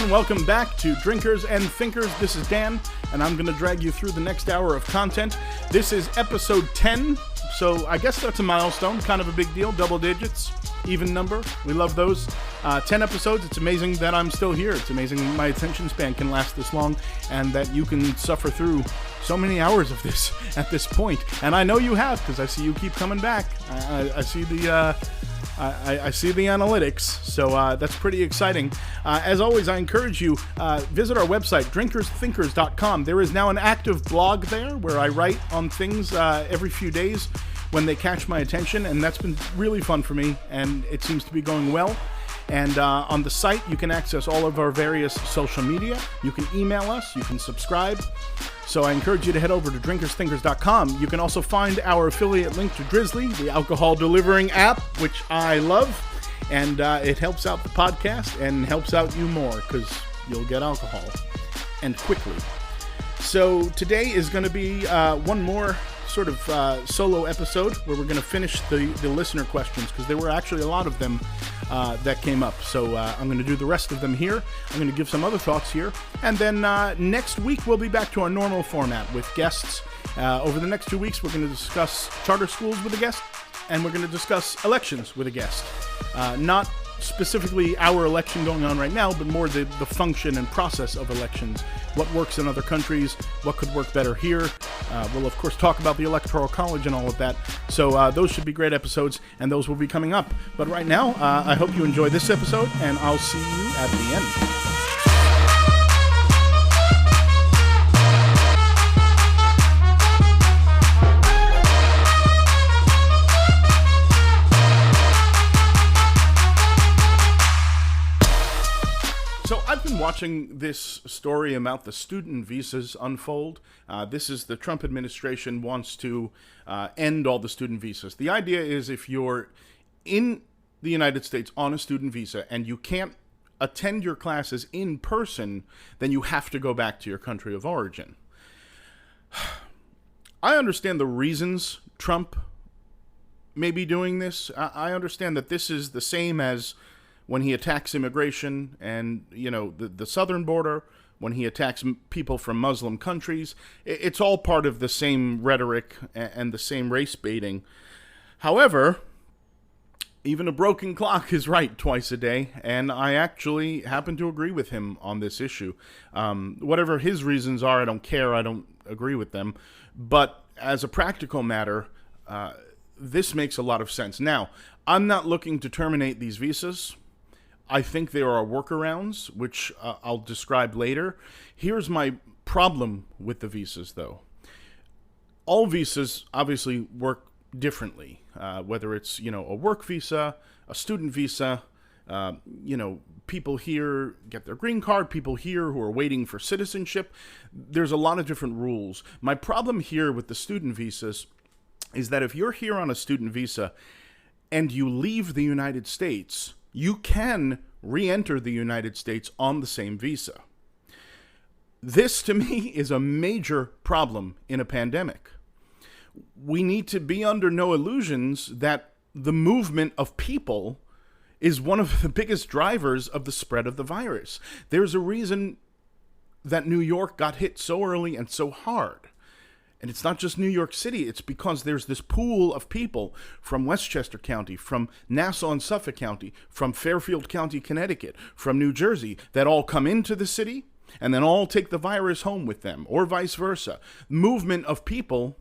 everyone. Welcome back to Drinkers and Thinkers. This is Dan, and I'm going to drag you through the next hour of content. This is episode 10, so I guess that's a milestone, kind of a big deal, double digits, even number. We love those. 10 episodes. It's amazing that I'm still here. It's amazing my attention span can last this long, and that you can suffer through so many hours of this at this point. And I know you have, because I see you keep coming back. I see the... I see the analytics, so that's pretty exciting. As always, I encourage you, visit our website, drinkersthinkers.com. There is now an active blog there where I write on things every few days when they catch my attention, and that's been really fun for me, and it seems to be going well. And on the site, you can access all of our various social media. You can email us. You can subscribe. So I encourage you to head over to drinkersthinkers.com. You can also find our affiliate link to Drizzly, the alcohol delivering app, which I love. And it helps out the podcast and helps out you more because you'll get alcohol, and quickly. So today is going to be one more sort of solo episode where we're going to finish the listener questions, because there were actually a lot of them that came up. So I'm going to do the rest of them here. I'm going to give some other thoughts here. And then next week we'll be back to our normal format with guests. Over the next 2 weeks we're going to discuss charter schools with a guest, and we're going to discuss elections with a guest. Not specifically our election going on right now, but more the function and process of elections. What works in other countries, what could work better here. We'll, of course, talk about the Electoral College and all of that. So those should be great episodes, and those will be coming up. But right now, I hope you enjoy this episode, and I'll see you at the end. So I've been watching this story about the student visas unfold. This is the Trump administration wants to end all the student visas. The idea is if you're in the United States on a student visa and you can't attend your classes in person, then you have to go back to your country of origin. I understand the reasons Trump may be doing this. I understand that this is the same as when he attacks immigration and, the southern border, when he attacks people from Muslim countries. It's all part of the same rhetoric and the same race baiting. However, even a broken clock is right twice a day, and I actually happen to agree with him on this issue. Whatever his reasons are, I don't care. I don't agree with them. But as a practical matter, this makes a lot of sense. Now, I'm not looking to terminate these visas. I think there are workarounds, which I'll describe later. Here's my problem with the visas, though. All visas obviously work differently, whether it's, a work visa, a student visa, people here get their green card, people here who are waiting for citizenship. There's a lot of different rules. My problem here with the student visas is that if you're here on a student visa and you leave the United States, you can re-enter the United States on the same visa. This, to me, is a major problem in a pandemic. We need to be under no illusions that the movement of people is one of the biggest drivers of the spread of the virus. There's a reason that New York got hit so early and so hard. And it's not just New York City, it's because there's this pool of people from Westchester County, from Nassau and Suffolk County, from Fairfield County, Connecticut, from New Jersey, that all come into the city and then all take the virus home with them, or vice versa. Movement of people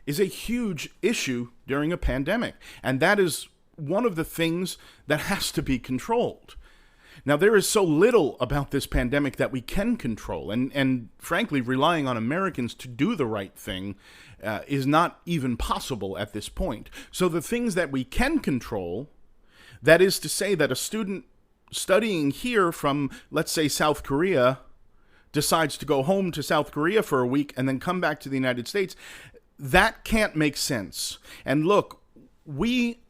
is a huge issue during a pandemic, and that is one of the things that has to be controlled. Now, there is so little about this pandemic that we can control, and frankly, relying on Americans to do the right thing is not even possible at this point. So the things that we can control, that is to say that a student studying here from, let's say, South Korea, decides to go home to South Korea for a week and then come back to the United States, that can't make sense. And look, we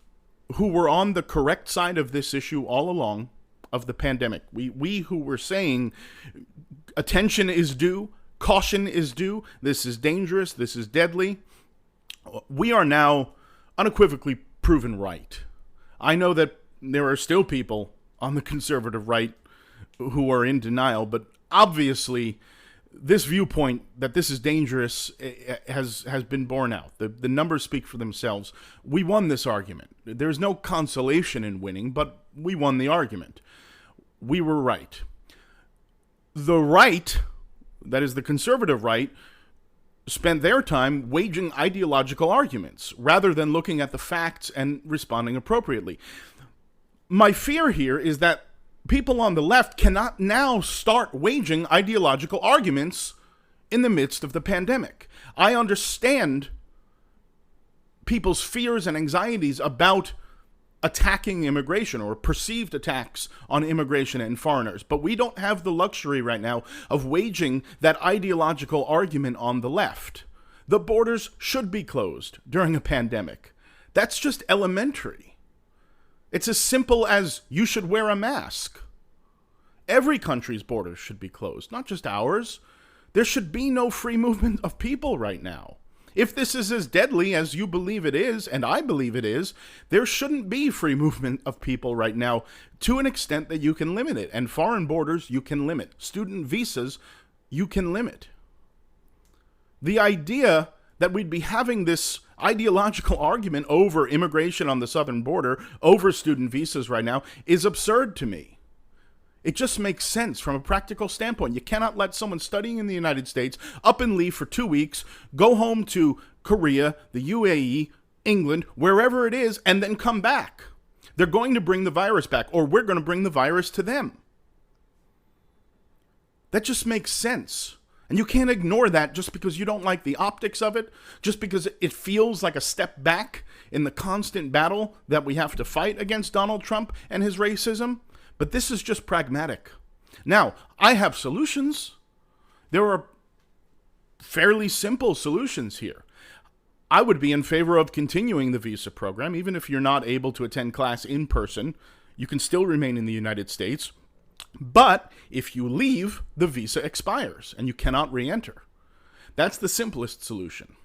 who were on the correct side of this issue all along, of the pandemic. We who were saying attention is due, caution is due, this is dangerous, this is deadly, we are now unequivocally proven right. I know that there are still people on the conservative right who are in denial, but obviously this viewpoint that this is dangerous has been borne out. The numbers speak for themselves. We won this argument. There's no consolation in winning, but we won the argument. We were right. The right, that is the conservative right, spent their time waging ideological arguments rather than looking at the facts and responding appropriately. My fear here is that people on the left cannot now start waging ideological arguments in the midst of the pandemic. I understand people's fears and anxieties about attacking immigration or perceived attacks on immigration and foreigners, but we don't have the luxury right now of waging that ideological argument on the left. The borders should be closed during a pandemic. That's just elementary. It's as simple as you should wear a mask. Every country's borders should be closed, not just ours. There should be no free movement of people right now. If this is as deadly as you believe it is, and I believe it is, there shouldn't be free movement of people right now to an extent that you can limit it. And foreign borders, you can limit. Student visas, you can limit. The idea that we'd be having this ideological argument over immigration on the southern border, over student visas right now, is absurd to me. It just makes sense from a practical standpoint. You cannot let someone studying in the United States up and leave for 2 weeks, go home to Korea, the UAE, England, wherever it is, and then come back. They're going to bring the virus back, or we're going to bring the virus to them. That just makes sense. And you can't ignore that just because you don't like the optics of it, just because it feels like a step back in the constant battle that we have to fight against Donald Trump and his racism. But this is just pragmatic. Now, I have solutions. There are fairly simple solutions here. I would be in favor of continuing the visa program. Even if you're not able to attend class in person, you can still remain in the United States. But if you leave, the visa expires and you cannot re-enter. That's the simplest solution.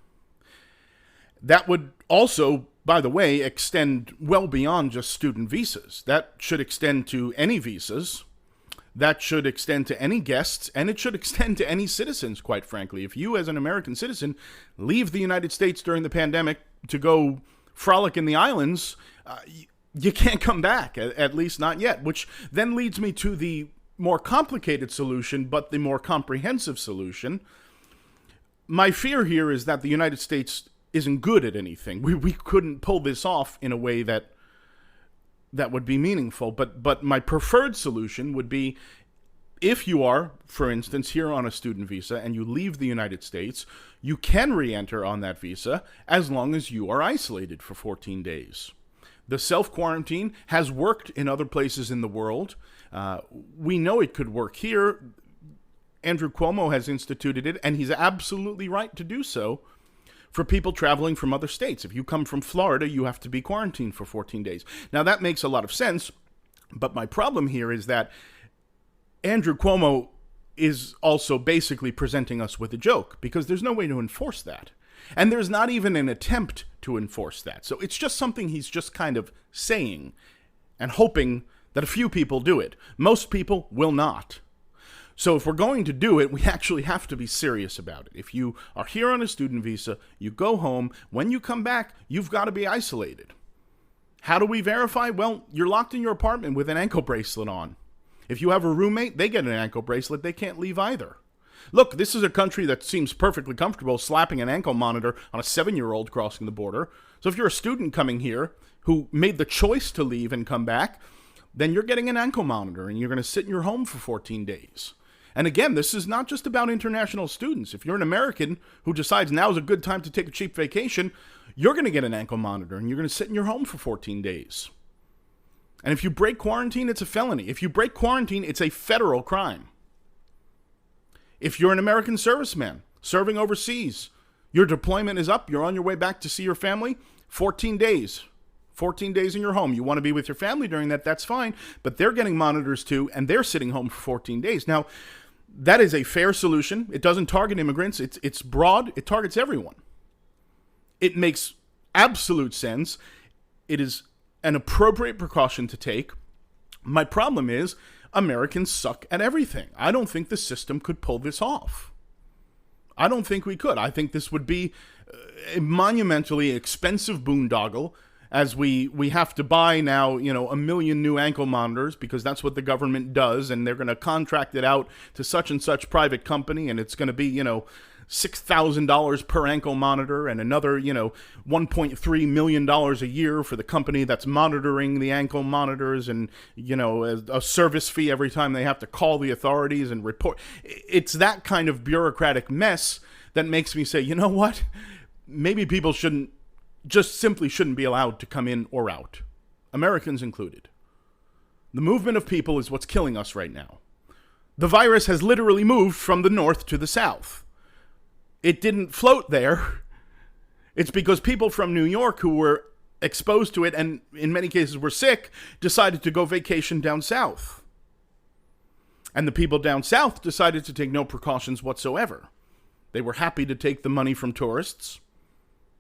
That would also, by the way, extend well beyond just student visas. That should extend to any visas. That should extend to any guests, and it should extend to any citizens, quite frankly. If you, as an American citizen, leave the United States during the pandemic to go frolic in the islands, you can't come back, at least not yet, which then leads me to the more complicated solution, but the more comprehensive solution. My fear here is that the United States isn't good at anything. We couldn't pull this off in a way that would be meaningful, but my preferred solution would be if you are, for instance, here on a student visa and you leave the United States, you can re-enter on that visa as long as you are isolated for 14 days. The self-quarantine has worked in other places in the world. We know it could work here. Andrew Cuomo has instituted it, and he's absolutely right to do so for people traveling from other states. If you come from Florida, you have to be quarantined for 14 days. Now, that makes a lot of sense, but my problem here is that Andrew Cuomo is also basically presenting us with a joke, because there's no way to enforce that. And there's not even an attempt to enforce that. So it's just something he's just kind of saying and hoping that a few people do it. Most people will not. So if we're going to do it, we actually have to be serious about it. If you are here on a student visa, you go home. When you come back, you've got to be isolated. How do we verify? Well, you're locked in your apartment with an ankle bracelet on. If you have a roommate, they get an ankle bracelet. They can't leave either. Look, this is a country that seems perfectly comfortable slapping an ankle monitor on a 7-year-old crossing the border. So if you're a student coming here who made the choice to leave and come back, then you're getting an ankle monitor and you're going to sit in your home for 14 days. And again, this is not just about international students. If you're an American who decides now is a good time to take a cheap vacation, you're going to get an ankle monitor and you're going to sit in your home for 14 days. And if you break quarantine, it's a felony. If you break quarantine, it's a federal crime. If you're an American serviceman serving overseas, your deployment is up, you're on your way back to see your family, 14 days. 14 days in your home. You want to be with your family during that, that's fine, but they're getting monitors too, and they're sitting home for 14 days. Now, that is a fair solution. It doesn't target immigrants. It's broad. It targets everyone. It makes absolute sense. It is an appropriate precaution to take. My problem is, Americans suck at everything. I don't think the system could pull this off. I don't think we could. I think this would be a monumentally expensive boondoggle, as we have to buy now, 1 million new ankle monitors, because that's what the government does, and they're going to contract it out to such and such private company, and it's going to be, $6,000 per ankle monitor, and another, $1.3 million a year for the company that's monitoring the ankle monitors, and, a service fee every time they have to call the authorities and report. It's that kind of bureaucratic mess that makes me say, you know what? Maybe people simply shouldn't be allowed to come in or out, Americans included. The movement of people is what's killing us right now. The virus has literally moved from the north to the south. It didn't float there. It's because people from New York who were exposed to it, and in many cases were sick, decided to go vacation down south. And the people down south decided to take no precautions whatsoever. They were happy to take the money from tourists,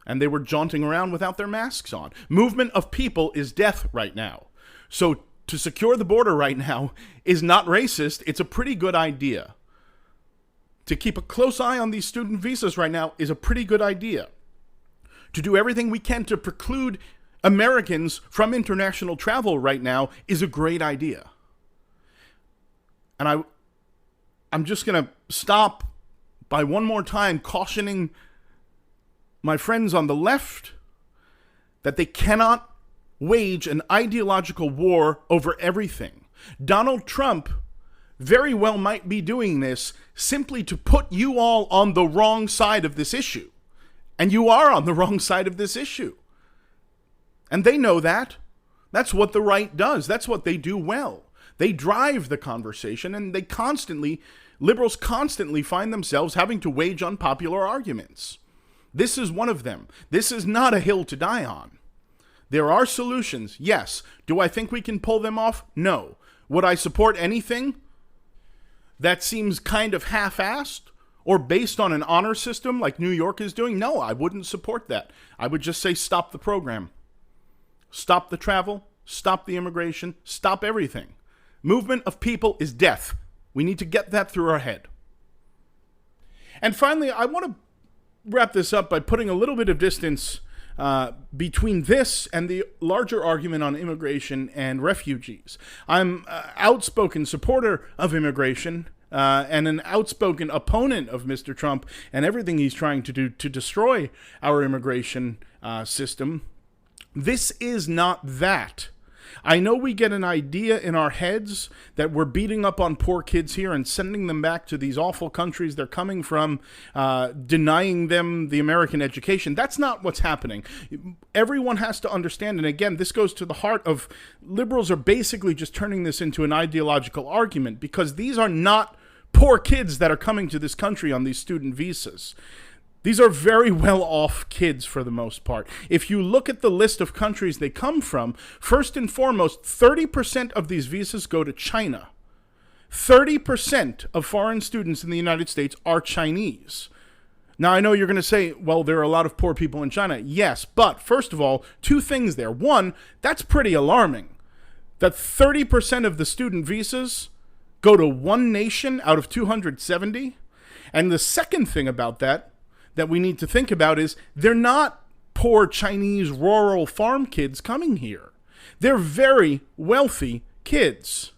and they were jaunting around without their masks on. Movement of people is death right now. So to secure the border right now is not racist. It's a pretty good idea. To keep a close eye on these student visas right now is a pretty good idea. To do everything we can to preclude Americans from international travel right now is a great idea. And I'm just going to stop by one more time cautioning my friends on the left that they cannot wage an ideological war over everything. Donald Trump very well might be doing this simply to put you all on the wrong side of this issue. And you are on the wrong side of this issue. And they know that. That's what the right does. That's what they do well. They drive the conversation, and liberals constantly find themselves having to wage unpopular arguments. This is one of them. This is not a hill to die on. There are solutions, yes. Do I think we can pull them off? No. Would I support anything that seems kind of half-assed or based on an honor system like New York is doing? No, I wouldn't support that. I would just say stop the program. Stop the travel. Stop the immigration. Stop everything. Movement of people is death. We need to get that through our head. And finally, I want to wrap this up by putting a little bit of distance between this and the larger argument on immigration and refugees. I'm an outspoken supporter of immigration and an outspoken opponent of Mr. Trump and everything he's trying to do to destroy our immigration system. This is not that. I know we get an idea in our heads that we're beating up on poor kids here and sending them back to these awful countries they're coming from, denying them the American education. That's not what's happening. Everyone has to understand, and again, this goes to the heart of liberals are basically just turning this into an ideological argument, because these are not poor kids that are coming to this country on these student visas. These are very well-off kids for the most part. If you look at the list of countries they come from, first and foremost, 30% of these visas go to China. 30% of foreign students in the United States are Chinese. Now, I know you're going to say, well, there are a lot of poor people in China. Yes, but first of all, two things there. One, that's pretty alarming, that 30% of the student visas go to one nation out of 270. And the second thing about that we need to think about is they're not poor Chinese rural farm kids coming here. They're very wealthy kids.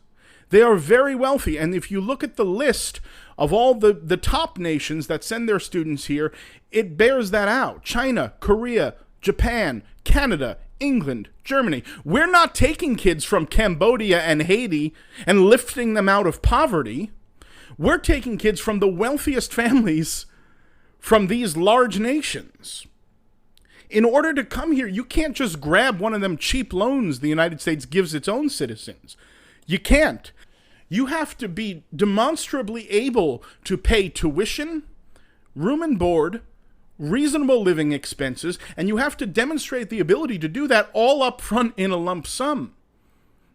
They are very wealthy. And if you look at the list of all the top nations that send their students here, it bears that out. China, Korea, Japan, Canada, England, Germany. We're not taking kids from Cambodia and Haiti and lifting them out of poverty. We're taking kids from the wealthiest families from these large nations. In order to come here, you can't just grab one of them cheap loans the United States gives its own citizens. You can't. You have to be demonstrably able to pay tuition, room and board, reasonable living expenses, and you have to demonstrate the ability to do that all up front in a lump sum.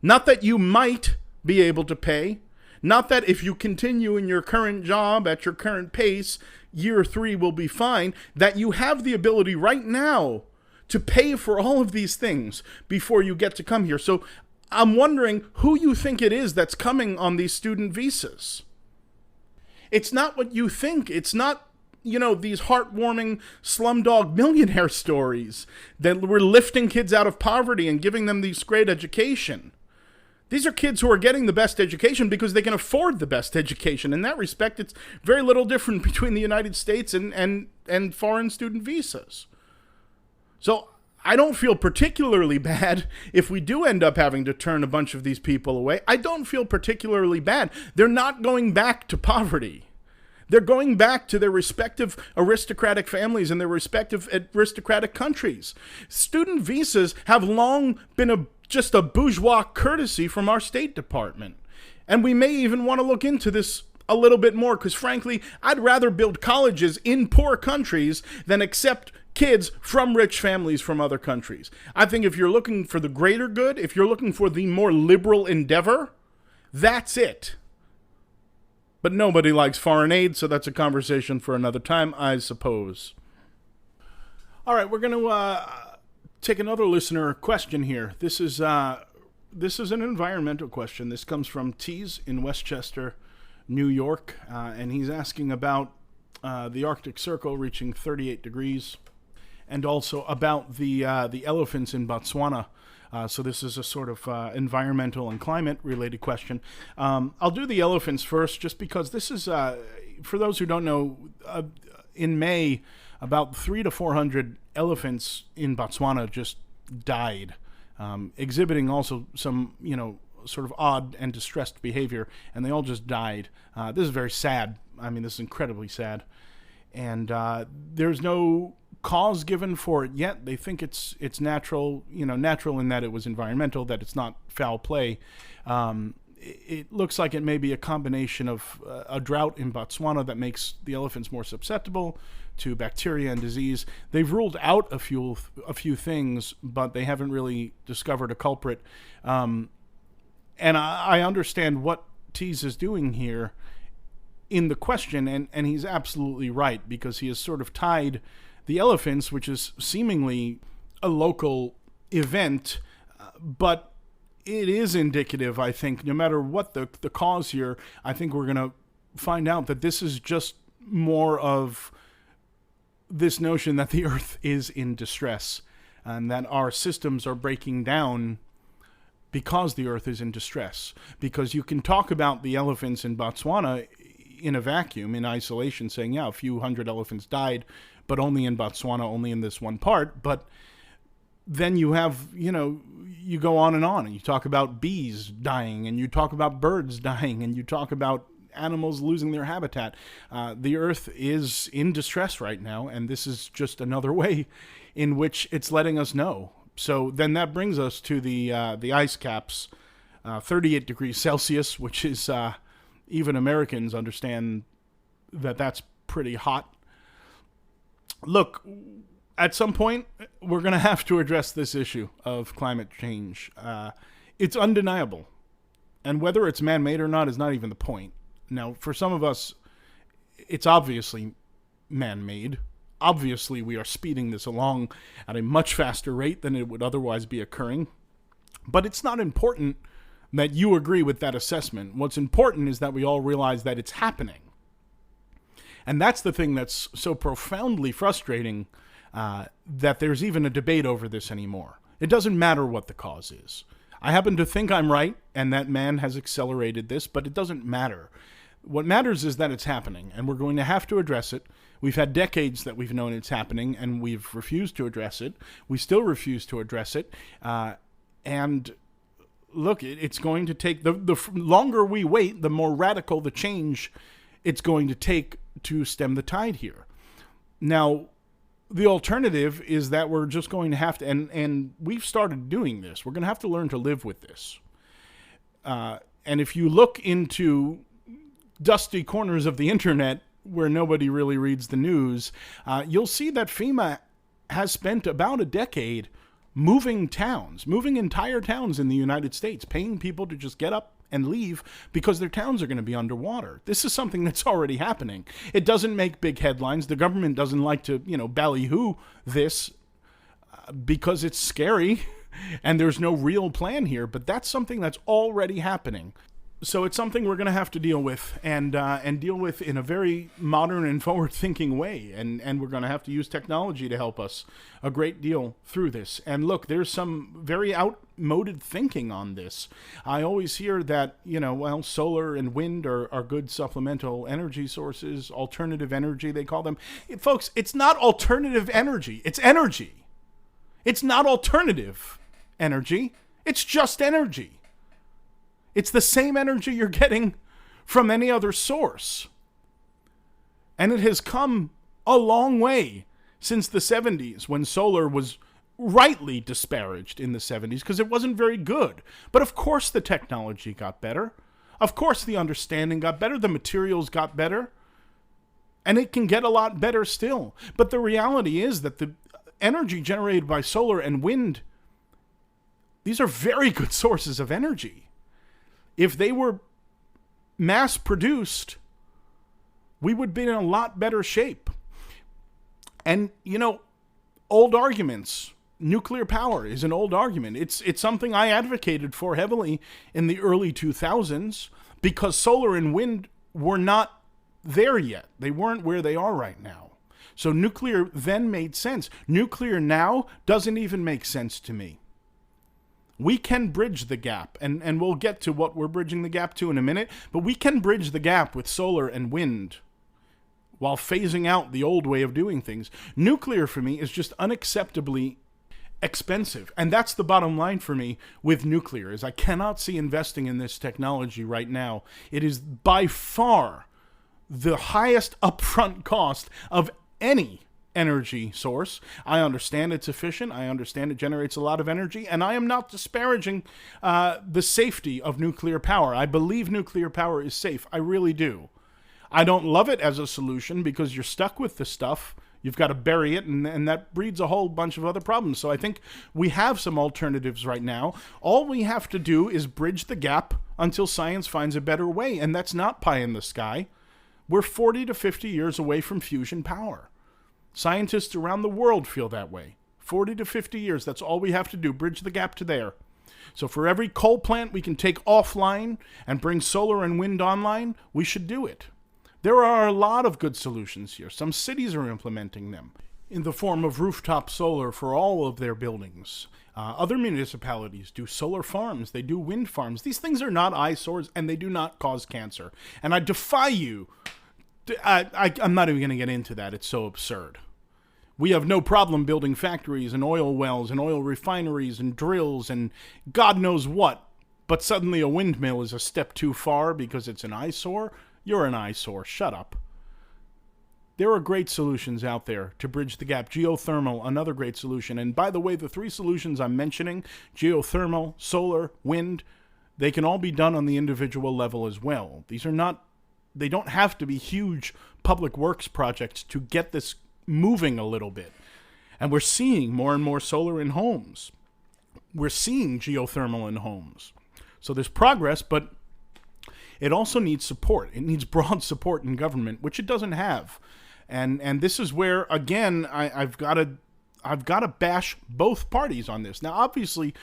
Not that you might be able to pay, not that if you continue in your current job at your current pace, year 3 will be fine, that you have the ability right now to pay for all of these things before you get to come here. So I'm wondering who you think it is that's coming on these student visas. It's not what you think. It's not, these heartwarming slumdog millionaire stories that we're lifting kids out of poverty and giving them this great education. These are kids who are getting the best education because they can afford the best education. In that respect, it's very little different between the United States and foreign student visas. So I don't feel particularly bad if we do end up having to turn a bunch of these people away. I don't feel particularly bad. They're not going back to poverty. They're going back to their respective aristocratic families and their respective aristocratic countries. Student visas have long been just a bourgeois courtesy from our State Department. And we may even want to look into this a little bit more because, frankly, I'd rather build colleges in poor countries than accept kids from rich families from other countries. I think if you're looking for the greater good, if you're looking for the more liberal endeavor, that's it. But nobody likes foreign aid, so that's a conversation for another time, I suppose. All right, we're going to take another listener question here. This is an environmental question. This comes from Tees in Westchester, New York, and he's asking about the Arctic Circle reaching 38 degrees, and also about the elephants in Botswana. So this is a sort of environmental and climate-related question. I'll do the elephants first, just because this is, for those who don't know, in May, about 300 to 400 elephants in Botswana just died, exhibiting also some, sort of odd and distressed behavior, and they all just died. This is very sad. I mean, this is incredibly sad. And there's no cause given for it yet. They think it's natural, natural in that it was environmental, that it's not foul play. It looks like it may be a combination of a drought in Botswana that makes the elephants more susceptible to bacteria and disease. They've ruled out a few things, but they haven't really discovered a culprit. And I understand what Tees is doing here in the question, and he's absolutely right, because he has sort of tied the elephants, which is seemingly a local event, but it is indicative, I think, no matter what the cause here, I think we're going to find out that this is just more of this notion that the Earth is in distress and that our systems are breaking down because the Earth is in distress. Because you can talk about the elephants in Botswana in a vacuum, in isolation, saying, yeah, a few hundred elephants died, but only in Botswana, only in this one part. But then you have, you go on, and you talk about bees dying, and you talk about birds dying, and you talk about animals losing their habitat. The Earth is in distress right now, and this is just another way in which it's letting us know. So then that brings us to the ice caps, 38 degrees Celsius, which is, even Americans understand that that's pretty hot. Look, at some point, we're going to have to address this issue of climate change. It's undeniable. And whether it's man-made or not is not even the point. Now, for some of us, it's obviously man-made. Obviously, we are speeding this along at a much faster rate than it would otherwise be occurring. But it's not important that you agree with that assessment. What's important is that we all realize that it's happening. And that's the thing that's so profoundly frustrating, that there's even a debate over this anymore. It doesn't matter what the cause is. I happen to think I'm right, and that man has accelerated this, but it doesn't matter. What matters is that it's happening, and we're going to have to address it. We've had decades that we've known it's happening, and we've refused to address it. We still refuse to address it. And look, it's going to take, the longer we wait, the more radical the change it's going to take to stem the tide here. Now, the alternative is that we're just going to have to, and we've started doing this, we're going to have to learn to live with this. And if you look into dusty corners of the internet where nobody really reads the news, you'll see that FEMA has spent about a decade moving entire towns in the United States, paying people to just get up and leave because their towns are going to be underwater. This is something that's already happening. It doesn't make big headlines. The government doesn't like to, ballyhoo this because it's scary. And there's no real plan here, but that's something that's already happening. So it's something we're going to have to deal with, and deal with in a very modern and forward-thinking way. And we're going to have to use technology to help us a great deal through this. And look, there's some very outmoded thinking on this. I always hear that, solar and wind are good supplemental energy sources, alternative energy, they call them. Folks, it's not alternative energy. It's energy. It's not alternative energy. It's just energy. It's the same energy you're getting from any other source. And it has come a long way since the 70s, when solar was rightly disparaged in the 70s because it wasn't very good. But of course the technology got better. Of course the understanding got better. The materials got better. And it can get a lot better still. But the reality is that the energy generated by solar and wind, these are very good sources of energy. If they were mass-produced, we would be in a lot better shape. And, old arguments. Nuclear power is an old argument. It's something I advocated for heavily in the early 2000s because solar and wind were not there yet. They weren't where they are right now. So nuclear then made sense. Nuclear now doesn't even make sense to me. We can bridge the gap, and we'll get to what we're bridging the gap to in a minute, but we can bridge the gap with solar and wind while phasing out the old way of doing things. Nuclear, for me, is just unacceptably expensive, and that's the bottom line for me with nuclear, is I cannot see investing in this technology right now. It is by far the highest upfront cost of any energy source. I understand it's efficient. I understand it generates a lot of energy, and I am not disparaging the safety of nuclear power. I believe nuclear power is safe. I really do. I don't love it as a solution because you're stuck with the stuff. You've got to bury it, and that breeds a whole bunch of other problems. So I think we have some alternatives right now. All we have to do is bridge the gap until science finds a better way, and that's not pie in the sky. We're 40 to 50 years away from fusion power. Scientists around the world feel that way. 40 to 50 years, that's all we have to do, bridge the gap to there. So for every coal plant we can take offline and bring solar and wind online, we should do it. There are a lot of good solutions here. Some cities are implementing them in the form of rooftop solar for all of their buildings. Other municipalities do solar farms. They do wind farms. These things are not eyesores, and they do not cause cancer. And I defy you. I'm not even going to get into that. It's so absurd. We have no problem building factories and oil wells and oil refineries and drills and God knows what. But suddenly a windmill is a step too far because it's an eyesore? You're an eyesore. Shut up. There are great solutions out there to bridge the gap. Geothermal, another great solution. And by the way, the three solutions I'm mentioning, geothermal, solar, wind, they can all be done on the individual level as well. They don't have to be huge public works projects to get this moving a little bit. And we're seeing more and more solar in homes. We're seeing geothermal in homes. So there's progress, but it also needs support. It needs broad support in government, which it doesn't have. And this is where, again, I've got to bash both parties on this. Now, obviously,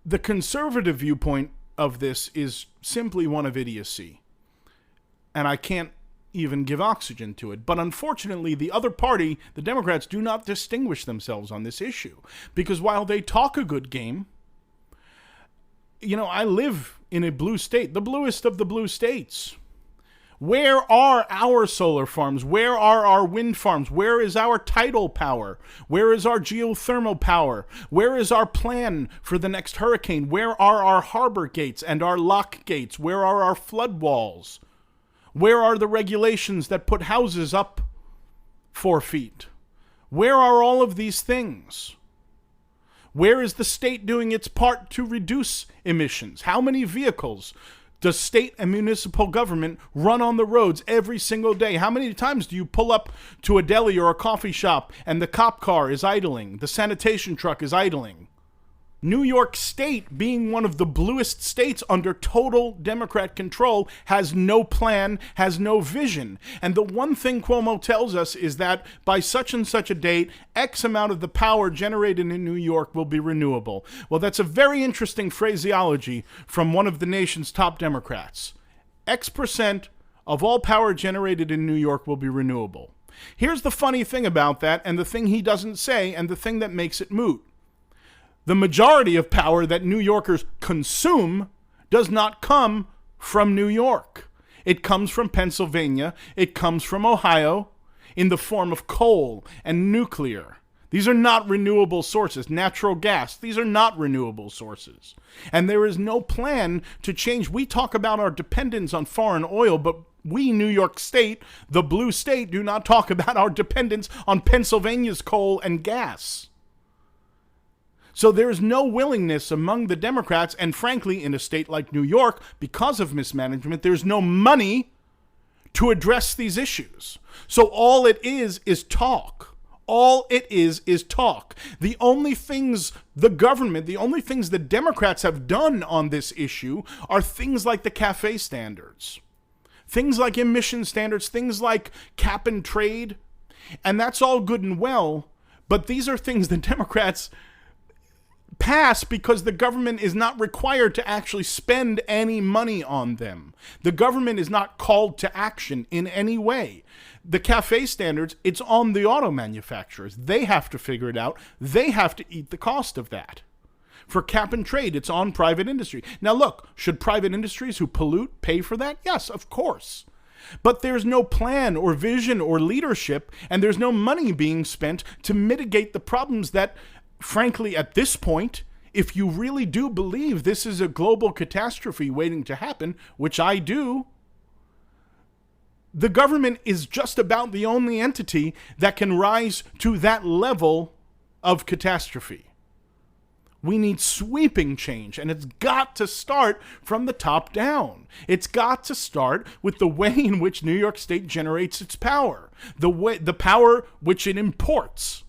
the conservative viewpoint of this is simply one of idiocy. And I can't even give oxygen to it. But unfortunately, the other party, the Democrats, do not distinguish themselves on this issue. Because while they talk a good game, I live in a blue state, the bluest of the blue states. Where are our solar farms? Where are our wind farms? Where is our tidal power? Where is our geothermal power? Where is our plan for the next hurricane? Where are our harbor gates and our lock gates? Where are our flood walls? Where are the regulations that put houses up 4 feet? Where are all of these things? Where is the state doing its part to reduce emissions? How many vehicles does state and municipal government run on the roads every single day? How many times do you pull up to a deli or a coffee shop and the cop car is idling, the sanitation truck is idling? New York State, being one of the bluest states under total Democrat control, has no plan, has no vision. And the one thing Cuomo tells us is that by such and such a date, X amount of the power generated in New York will be renewable. Well, that's a very interesting phraseology from one of the nation's top Democrats. X% of all power generated in New York will be renewable. Here's the funny thing about that, and the thing he doesn't say, and the thing that makes it moot. The majority of power that New Yorkers consume does not come from New York. It comes from Pennsylvania. It comes from Ohio in the form of coal and nuclear. These are not renewable sources. Natural gas, these are not renewable sources. And there is no plan to change. We talk about our dependence on foreign oil, but we, New York State, the blue state, do not talk about our dependence on Pennsylvania's coal and gas. So there is no willingness among the Democrats, and frankly, in a state like New York, because of mismanagement, there's no money to address these issues. So all it is talk. All it is talk. The only things the government, the only things the Democrats have done on this issue are things like the CAFE standards, things like emission standards, things like cap and trade, and that's all good and well, but these are things the Democrats pass because the government is not required to actually spend any money on them. The government is not called to action in any way. The CAFE standards, it's on the auto manufacturers. They have to figure it out. They have to eat the cost of that. For cap and trade, it's on private industry. Now look, should private industries who pollute pay for that? Yes, of course. But there's no plan or vision or leadership, and there's no money being spent to mitigate the problems that, frankly, at this point, if you really do believe this is a global catastrophe waiting to happen, which I do, the government is just about the only entity that can rise to that level of catastrophe. We need sweeping change, and it's got to start from the top down. It's got to start with the way in which New York State generates its power, the power which it imports.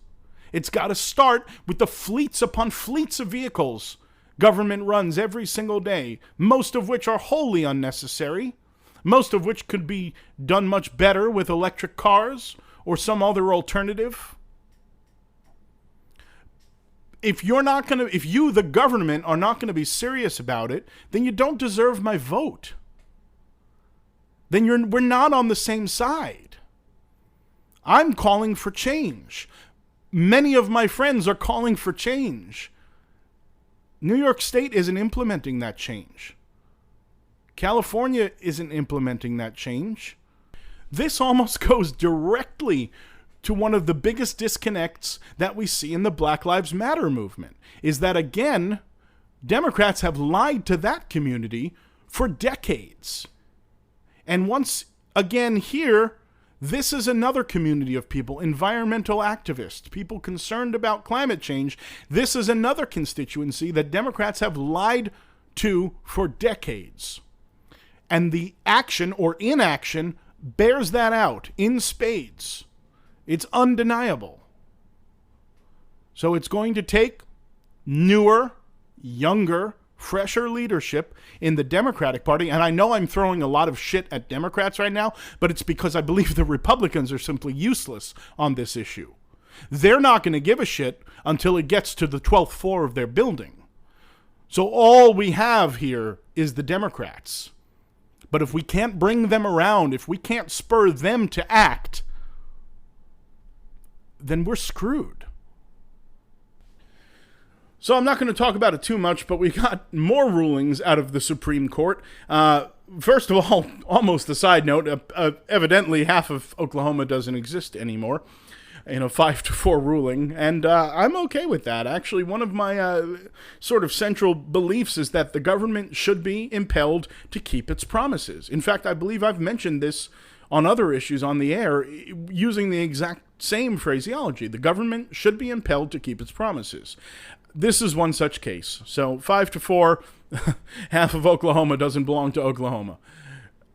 It's got to start with the fleets upon fleets of vehicles government runs every single day, most of which are wholly unnecessary, most of which could be done much better with electric cars or some other alternative. If you, the government, are not going to be serious about it, then you don't deserve my vote. Then we're not on the same side. I'm calling for change. Many of my friends are calling for change. New York State isn't implementing that change. California isn't implementing that change. This almost goes directly to one of the biggest disconnects that we see in the Black Lives Matter movement, is that, again, Democrats have lied to that community for decades. And once again here, this is another community of people, environmental activists, people concerned about climate change. This is another constituency that Democrats have lied to for decades. And the action or inaction bears that out in spades. It's undeniable. So it's going to take newer, younger, fresher leadership in the Democratic Party. And I know I'm throwing a lot of shit at Democrats right now, but it's because I believe the Republicans are simply useless on this issue. They're not going to give a shit until it gets to the 12th floor of their building. So all we have here is the Democrats. But if we can't bring them around, if we can't spur them to act, then we're screwed. So I'm not going to talk about it too much, but we got more rulings out of the Supreme Court. First of all, almost a side note, evidently half of Oklahoma doesn't exist anymore in a 5-4 ruling, and I'm okay with that. Actually, one of my sort of central beliefs is that the government should be impelled to keep its promises. In fact, I believe I've mentioned this on other issues on the air using the exact same phraseology. The government should be impelled to keep its promises. This is one such case. So 5-4, half of Oklahoma doesn't belong to Oklahoma.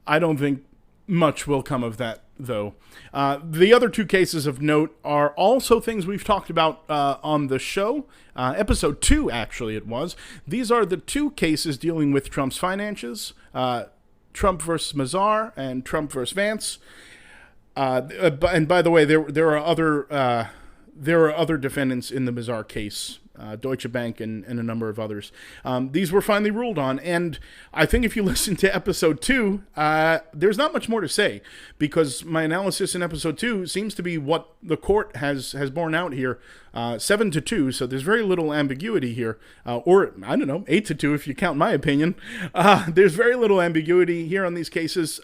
I don't think much will come of that though. The other two cases of note are also things we've talked about on the show. Episode 2, actually, it was. These are the two cases dealing with Trump's finances. Trump versus Mazar and Trump versus Vance. And by the way, there are other defendants in the Mazar case, Deutsche Bank and a number of others. These were finally ruled on, and I think if you listen to episode 2, there's not much more to say, because my analysis in episode 2 seems to be what the court has borne out here, 7-2. So there's very little ambiguity here, or I don't know, 8-2 if you count my opinion. There's very little ambiguity here on these cases.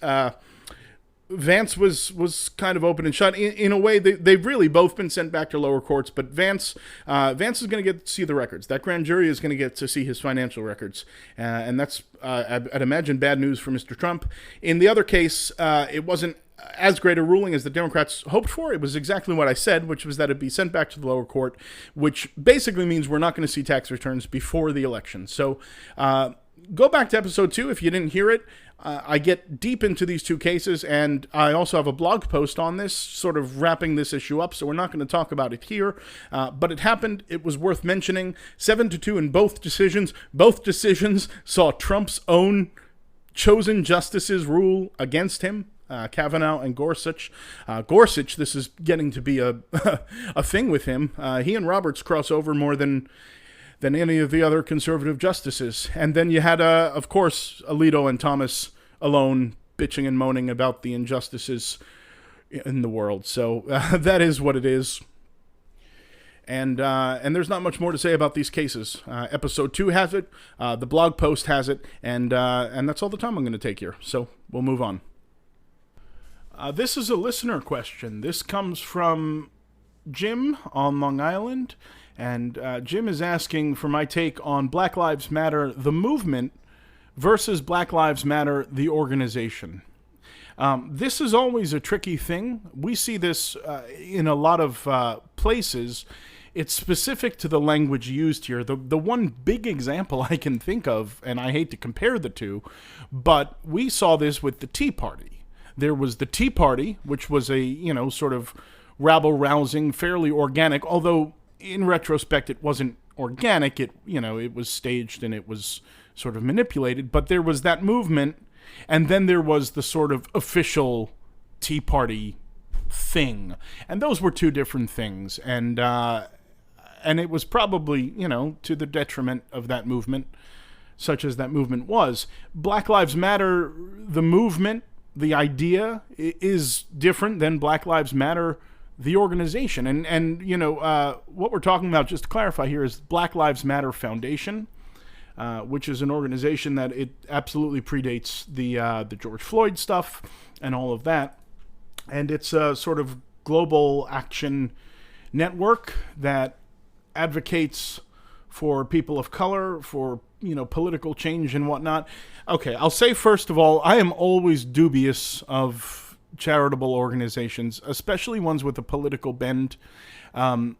Vance was kind of open and shut. In a way, they've really both been sent back to lower courts, but Vance is going to get to see the records. That grand jury is going to get to see his financial records, and that's, I'd imagine, bad news for Mr. Trump. In the other case, it wasn't as great a ruling as the Democrats hoped for. It was exactly what I said, which was that it'd be sent back to the lower court, which basically means we're not going to see tax returns before the election. So go back to episode 2 if you didn't hear it. I get deep into these two cases, and I also have a blog post on this, sort of wrapping this issue up, so we're not going to talk about it here. But it happened. It was worth mentioning. 7-2 in both decisions. Both decisions saw Trump's own chosen justices rule against him, Kavanaugh and Gorsuch. Gorsuch, this is getting to be a a thing with him. He and Roberts cross over more than any of the other conservative justices. And then you had, of course, Alito and Thomas alone bitching and moaning about the injustices in the world. So that is what it is. And there's not much more to say about these cases. Episode 2 has it. The blog post has it. And that's all the time I'm going to take here. So we'll move on. This is a listener question. This comes from Jim on Long Island. And Jim is asking for my take on Black Lives Matter, the movement, versus Black Lives Matter, the organization. This is always a tricky thing. We see this in a lot of places. It's specific to the language used here. The one big example I can think of, and I hate to compare the two, but we saw this with the Tea Party. There was the Tea Party, which was a, sort of rabble-rousing, fairly organic, although in retrospect, it wasn't organic. It was staged and it was sort of manipulated. But there was that movement, and then there was the sort of official Tea Party thing, and those were two different things. And it was probably to the detriment of that movement, such as that movement was. Black Lives Matter, the movement, the idea is different than Black Lives Matter, the organization. And what we're talking about, just to clarify here, is Black Lives Matter Foundation, which is an organization that it absolutely predates the George Floyd stuff and all of that. And it's a sort of global action network that advocates for people of color, for political change and whatnot. Okay, I'll say first of all, I am always dubious of charitable organizations, especially ones with a political bend. I'm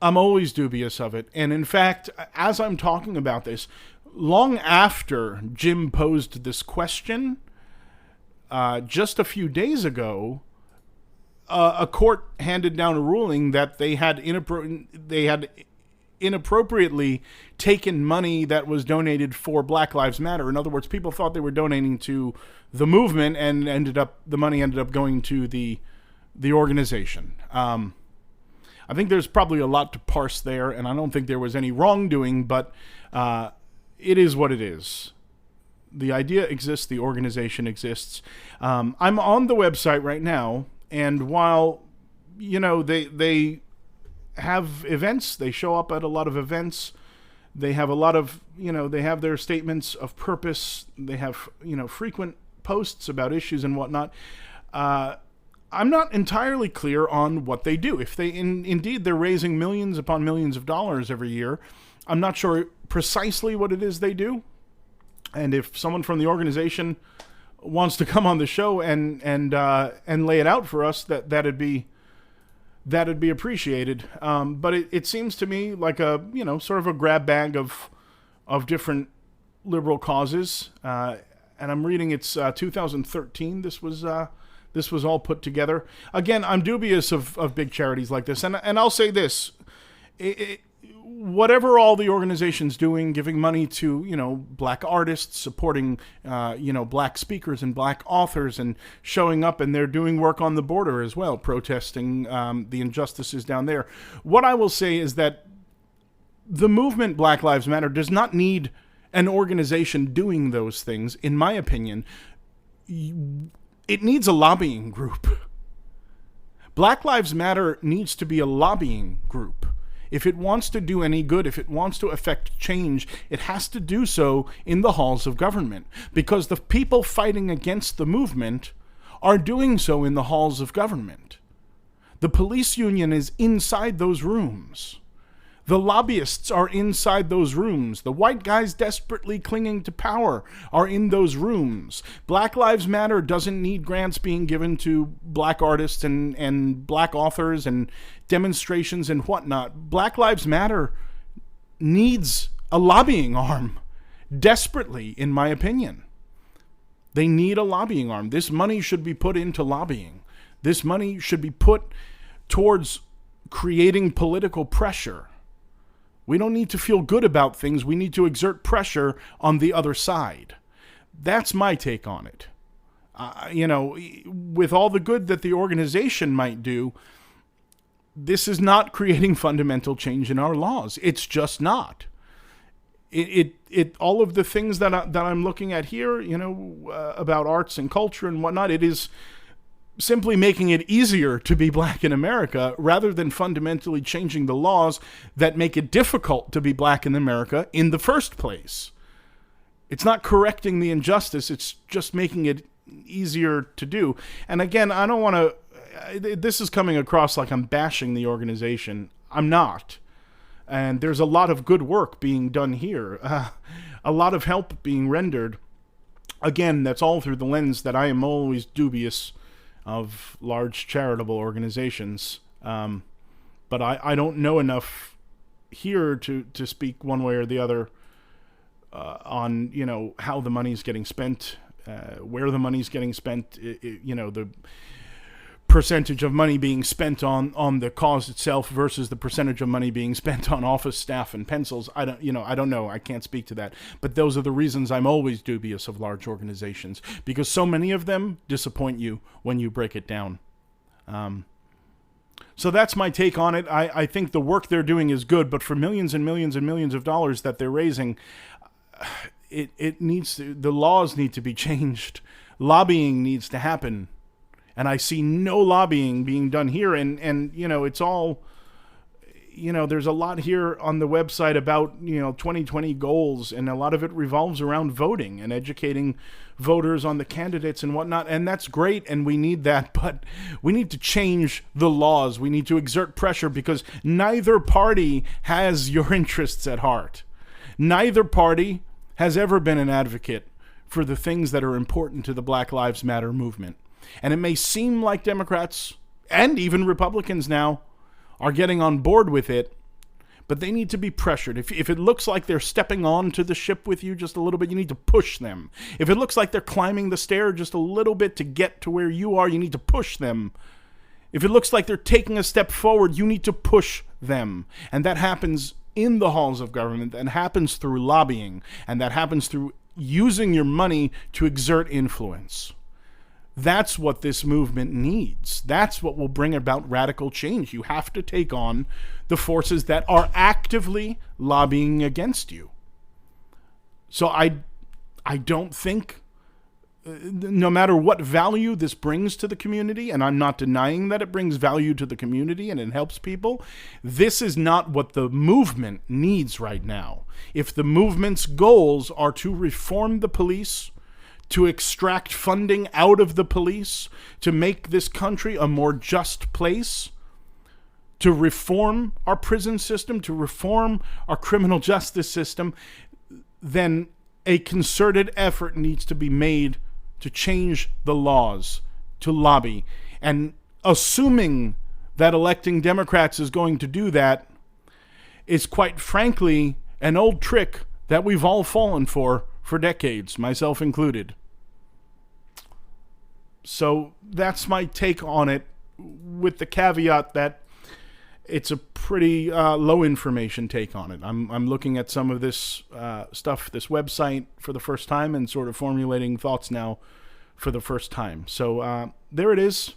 always dubious of it. And in fact, as I'm talking about this, long after Jim posed this question, just a few days ago, a court handed down a ruling that they had inappropriately taken money that was donated for Black Lives Matter. In other words, people thought they were donating to the movement, and the money ended up going to the organization. I think there's probably a lot to parse there, and I don't think there was any wrongdoing, but it is what it is. The idea exists, the organization exists. I'm on the website right now, and while they have events, they show up at a lot of events. They have a lot of, they have their statements of purpose. They have, frequent posts about issues and whatnot. I'm not entirely clear on what they do. If they, indeed, they're raising millions upon millions of dollars every year, I'm not sure precisely what it is they do. And if someone from the organization wants to come on the show and lay it out for us, that'd be appreciated. But it seems to me like a, sort of a grab bag of different liberal causes. And I'm reading it's 2013. This this was all put together. Again, I'm dubious of big charities like this. And I'll say this. Whatever all the organizations doing, giving money to, black artists, supporting, black speakers and black authors, and showing up, and they're doing work on the border as well, protesting the injustices down there. What I will say is that the movement Black Lives Matter does not need an organization doing those things, in my opinion. It needs a lobbying group. Black Lives Matter needs to be a lobbying group. If it wants to do any good, if it wants to affect change, it has to do so in the halls of government, because the people fighting against the movement are doing so in the halls of government. The police union is inside those rooms. The lobbyists are inside those rooms. The white guys desperately clinging to power are in those rooms. Black Lives Matter doesn't need grants being given to black artists and black authors and demonstrations and whatnot. Black Lives Matter needs a lobbying arm desperately, in my opinion. They need a lobbying arm. This money should be put into lobbying. This money should be put towards creating political pressure. We don't need to feel good about things. We need to exert pressure on the other side. That's my take on it. With all the good that the organization might do, this is not creating fundamental change in our laws. It's just not. All of the things that I'm looking at here, about arts and culture and whatnot, it is simply making it easier to be black in America rather than fundamentally changing the laws that make it difficult to be black in America in the first place. It's not correcting the injustice, it's just making it easier to do. And again, I don't want to, this is coming across like I'm bashing the organization. I'm not. And there's a lot of good work being done here, a lot of help being rendered. Again, that's all through the lens that I am always dubious of large charitable organizations. But I don't know enough here to speak one way or the other on, how the money's getting spent, where the money's getting spent, the percentage of money being spent on the cause itself versus the percentage of money being spent on office staff and pencils. I don't know. I can't speak to that. But those are the reasons I'm always dubious of large organizations, because so many of them disappoint you when you break it down. So that's my take on it. I think the work they're doing is good, but for millions and millions and millions of dollars that they're raising, the laws need to be changed. Lobbying needs to happen. And I see no lobbying being done here. And it's all, there's a lot here on the website about, 2020 goals. And a lot of it revolves around voting and educating voters on the candidates and whatnot. And that's great. And we need that. But we need to change the laws. We need to exert pressure, because neither party has your interests at heart. Neither party has ever been an advocate for the things that are important to the Black Lives Matter movement. And it may seem like Democrats and even Republicans now are getting on board with it, but they need to be pressured. If it looks like they're stepping onto the ship with you just a little bit, you need to push them. If it looks like they're climbing the stair just a little bit to get to where you are, you need to push them. If it looks like they're taking a step forward, you need to push them. And that happens in the halls of government, that happens through lobbying, and that happens through using your money to exert influence. That's what this movement needs. That's what will bring about radical change. You have to take on the forces that are actively lobbying against you. So I don't think, no matter what value this brings to the community, and I'm not denying that it brings value to the community and it helps people, this is not what the movement needs right now. If the movement's goals are to reform the police, to extract funding out of the police, to make this country a more just place, to reform our prison system, to reform our criminal justice system, then a concerted effort needs to be made to change the laws, to lobby. And assuming that electing Democrats is going to do that is, quite frankly, an old trick that we've all fallen for decades, myself included. So that's my take on it, with the caveat that it's a pretty low information take on it. I'm looking at some of this stuff, this website, for the first time, and sort of formulating thoughts now for the first time. So there it is.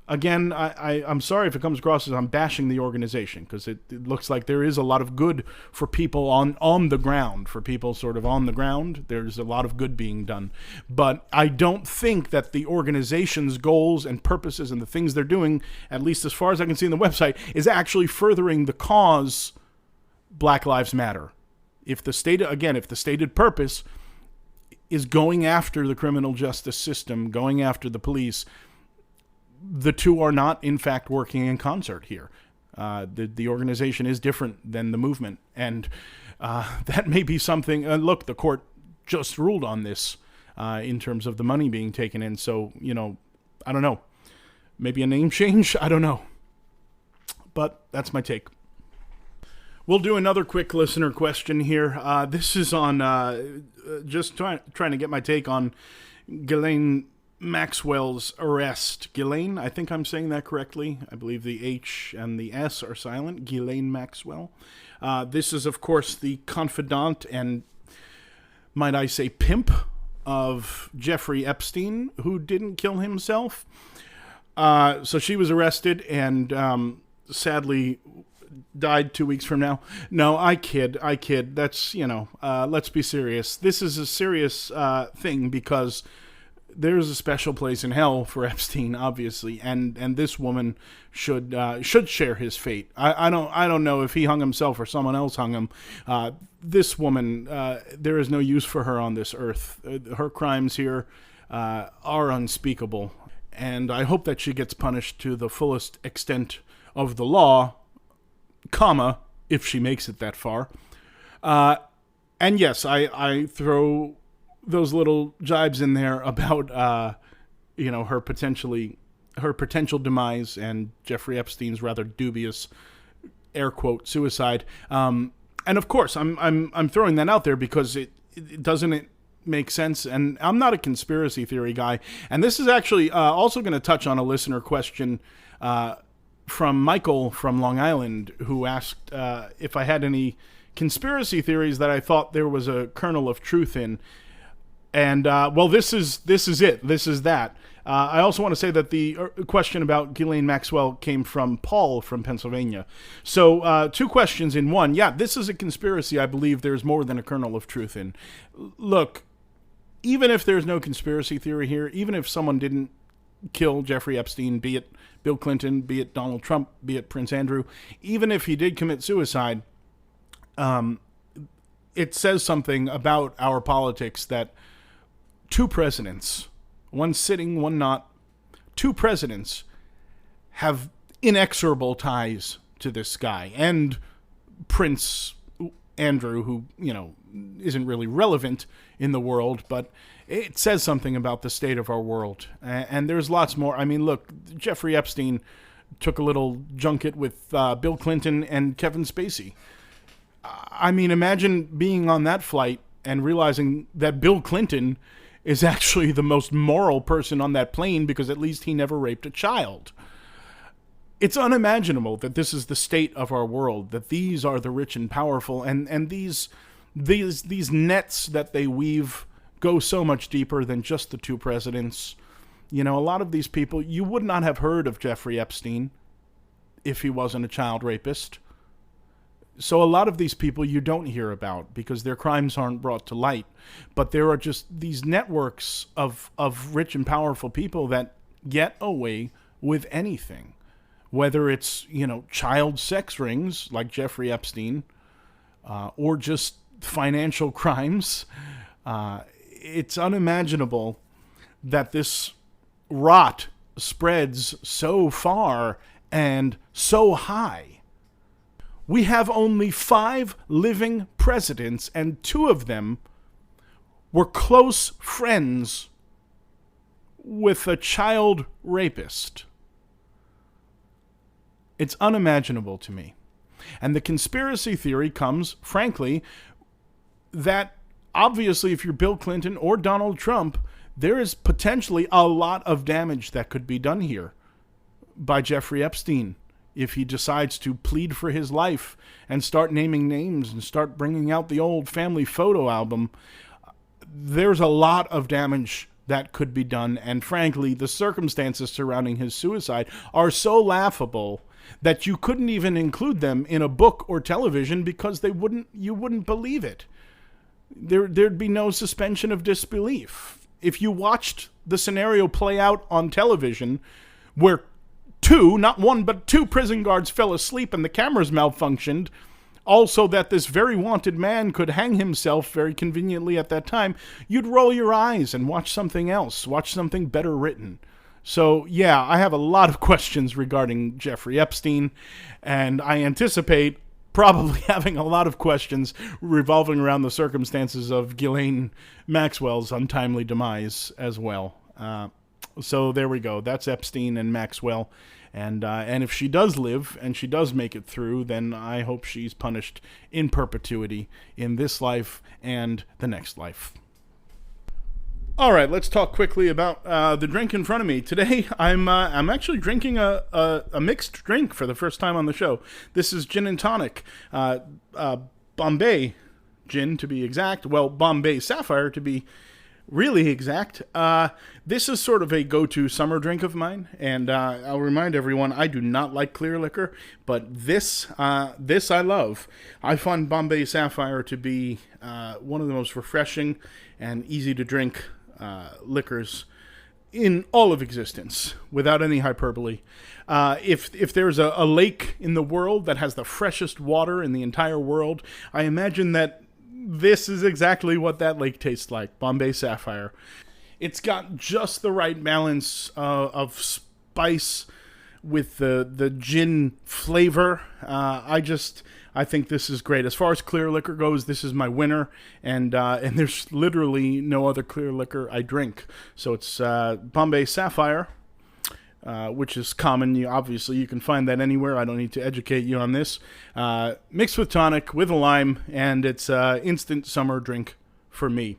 Again, I'm sorry if it comes across as I'm bashing the organization, because it looks like there is a lot of good for people on the ground, for people sort of on the ground. There's a lot of good being done. But I don't think that the organization's goals and purposes and the things they're doing, at least as far as I can see in the website, is actually furthering the cause Black Lives Matter. If the stated purpose is going after the criminal justice system, going after the police, the two are not, in fact, working in concert here. The organization is different than the movement, and that may be something. Look, the court just ruled on this in terms of the money being taken in. So, I don't know. Maybe a name change? I don't know. But that's my take. We'll do another quick listener question here. This is on just trying to get my take on Ghislaine Maxwell's arrest. Ghislaine, I think I'm saying that correctly. I believe the H and the S are silent. Ghislaine Maxwell. This is, of course, the confidant and, might I say, pimp of Jeffrey Epstein, who didn't kill himself. So she was arrested and sadly died 2 weeks from now. No, I kid. That's, let's be serious. This is a serious thing, because there's a special place in hell for Epstein, obviously, and this woman should share his fate. I don't know if he hung himself or someone else hung him. This woman, there is no use for her on this earth. Her crimes here are unspeakable, and I hope that she gets punished to the fullest extent of the law, if she makes it that far. And yes, I throw those little jibes in there about her potential demise and Jeffrey Epstein's rather dubious air quote suicide. And of course, I'm throwing that out there because it doesn't make sense. And I'm not a conspiracy theory guy. And this is actually also going to touch on a listener question from Michael from Long Island, who asked if I had any conspiracy theories that I thought there was a kernel of truth in. And, well, this is it. This is that. I also want to say that the question about Ghislaine Maxwell came from Paul from Pennsylvania. So, two questions in one. Yeah, this is a conspiracy I believe there's more than a kernel of truth in. Look, even if there's no conspiracy theory here, even if someone didn't kill Jeffrey Epstein, be it Bill Clinton, be it Donald Trump, be it Prince Andrew, even if he did commit suicide, it says something about our politics that two presidents, one sitting, one not, two presidents have inexorable ties to this guy. And Prince Andrew, who, isn't really relevant in the world, but it says something about the state of our world. And there's lots more. I mean, look, Jeffrey Epstein took a little junket with Bill Clinton and Kevin Spacey. I mean, imagine being on that flight and realizing that Bill Clinton is actually the most moral person on that plane because at least he never raped a child. It's unimaginable that this is the state of our world, that these are the rich and powerful, and these nets that they weave go so much deeper than just the two presidents. A lot of these people, you would not have heard of Jeffrey Epstein if he wasn't a child rapist. So a lot of these people you don't hear about because their crimes aren't brought to light. But there are just these networks of rich and powerful people that get away with anything. Whether it's, child sex rings like Jeffrey Epstein or just financial crimes. It's unimaginable that this rot spreads so far and so high. We have only 5 living presidents, and 2 of them were close friends with a child rapist. It's unimaginable to me. And the conspiracy theory comes, frankly, that obviously if you're Bill Clinton or Donald Trump, there is potentially a lot of damage that could be done here by Jeffrey Epstein if he decides to plead for his life and start naming names and start bringing out the old family photo album. There's a lot of damage that could be done, and frankly, the circumstances surrounding his suicide are so laughable that you couldn't even include them in a book or television because you wouldn't believe it. There'd be no suspension of disbelief. If you watched the scenario play out on television where not one, but two prison guards fell asleep and the cameras malfunctioned, also that this very wanted man could hang himself very conveniently at that time, you'd roll your eyes and watch something else, watch something better written. So, yeah, I have a lot of questions regarding Jeffrey Epstein, and I anticipate probably having a lot of questions revolving around the circumstances of Ghislaine Maxwell's untimely demise as well. So there we go. That's Epstein and Maxwell. And if she does live and she does make it through, then I hope she's punished in perpetuity in this life and the next life. All right, let's talk quickly about the drink in front of me. Today, I'm actually drinking a mixed drink for the first time on the show. This is gin and tonic, Bombay gin to be exact. Well, Bombay Sapphire to be really exact. This is sort of a go-to summer drink of mine, and I'll remind everyone I do not like clear liquor, but this I love. I find Bombay Sapphire to be one of the most refreshing and easy to drink liquors in all of existence, without any hyperbole. If there's a lake in the world that has the freshest water in the entire world, I imagine that this is exactly what that lake tastes like, Bombay Sapphire. It's got just the right balance of spice with the gin flavor. I think this is great. As far as clear liquor goes, this is my winner, and there's literally no other clear liquor I drink. So it's Bombay Sapphire, which is common. Obviously, you can find that anywhere. I don't need to educate you on this. Mixed with tonic, with a lime, and it's instant summer drink for me.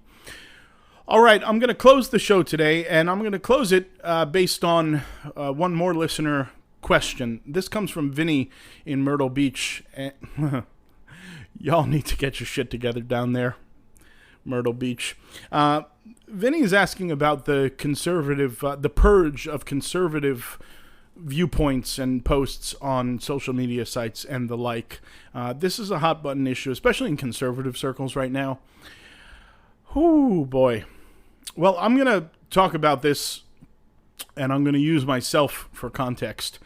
All right, I'm going to close the show today, and I'm going to close it based on one more listener question. This comes from Vinny in Myrtle Beach. Y'all need to get your shit together down there, Myrtle Beach. Vinny is asking about the purge of conservative viewpoints and posts on social media sites and the like. This is a hot button issue, especially in conservative circles right now. Whoo, boy. Well, I'm going to talk about this, and I'm going to use myself for context.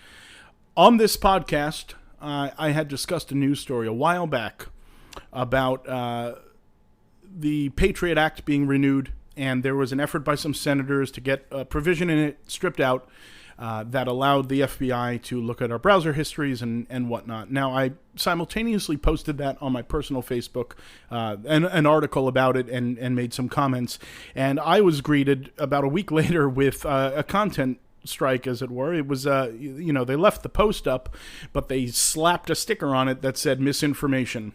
On this podcast, I had discussed a news story a while back about the Patriot Act being renewed, and there was an effort by some senators to get a provision in it stripped out that allowed the FBI to look at our browser histories and whatnot. Now, I simultaneously posted that on my personal Facebook, an article about it, and made some comments. And I was greeted about a week later with a content strike, as it were. It was, they left the post up, but they slapped a sticker on it that said misinformation.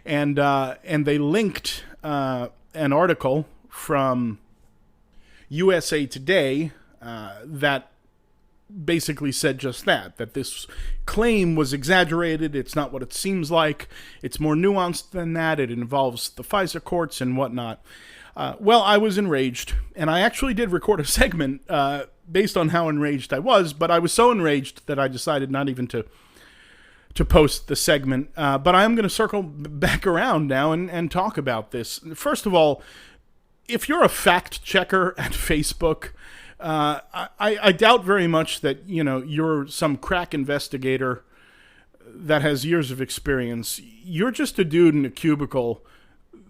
and they linked an article from USA Today that basically said just that this claim was exaggerated. It's not what it seems like. It's more nuanced than that. It involves the FISA courts and whatnot. Well, I was enraged, and I actually did record a segment based on how enraged I was, but I was so enraged that I decided not even to post the segment. But I am going to circle back around now and talk about this. First of all, if you're a fact checker at Facebook, I doubt very much that, you're some crack investigator that has years of experience. You're just a dude in a cubicle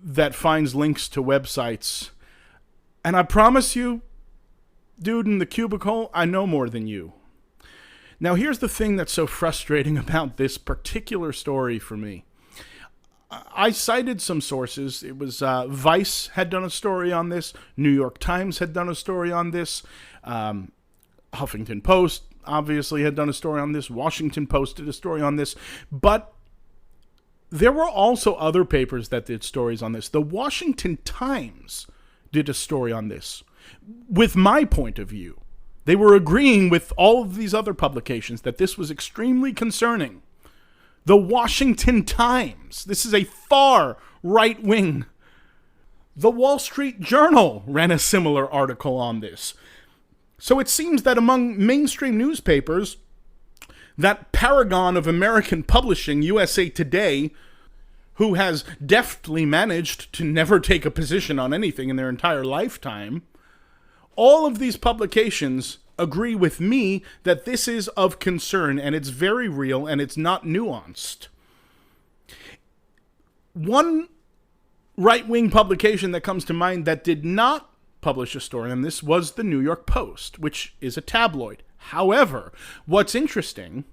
that finds links to websites. And I promise you, dude in the cubicle, I know more than you. Now, here's the thing that's so frustrating about this particular story for me. I cited some sources. It was Vice had done a story on this. New York Times had done a story on this. Huffington Post obviously had done a story on this. Washington Post did a story on this. But there were also other papers that did stories on this. The Washington Times did a story on this with my point of view. They were agreeing with all of these other publications that this was extremely concerning. The Washington Times, this is a far right wing. The Wall Street Journal ran a similar article on this. So it seems that among mainstream newspapers, that paragon of American publishing, USA Today, who has deftly managed to never take a position on anything in their entire lifetime, all of these publications agree with me that this is of concern, and it's very real, and it's not nuanced. One right-wing publication that comes to mind that did not publish a story on this was the New York Post, which is a tabloid. However, what's interesting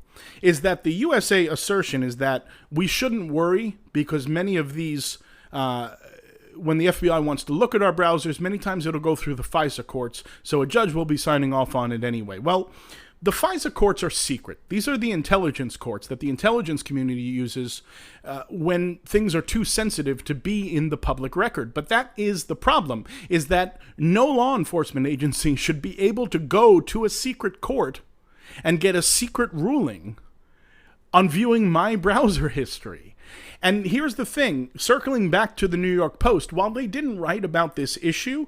is that the USA assertion is that we shouldn't worry because many of these, when the FBI wants to look at our browsers, many times it'll go through the FISA courts, so a judge will be signing off on it anyway. Well, the FISA courts are secret. These are the intelligence courts that the intelligence community uses when things are too sensitive to be in the public record. But that is the problem, is that no law enforcement agency should be able to go to a secret court and get a secret ruling on viewing my browser history. And here's the thing, circling back to the New York Post, while they didn't write about this issue,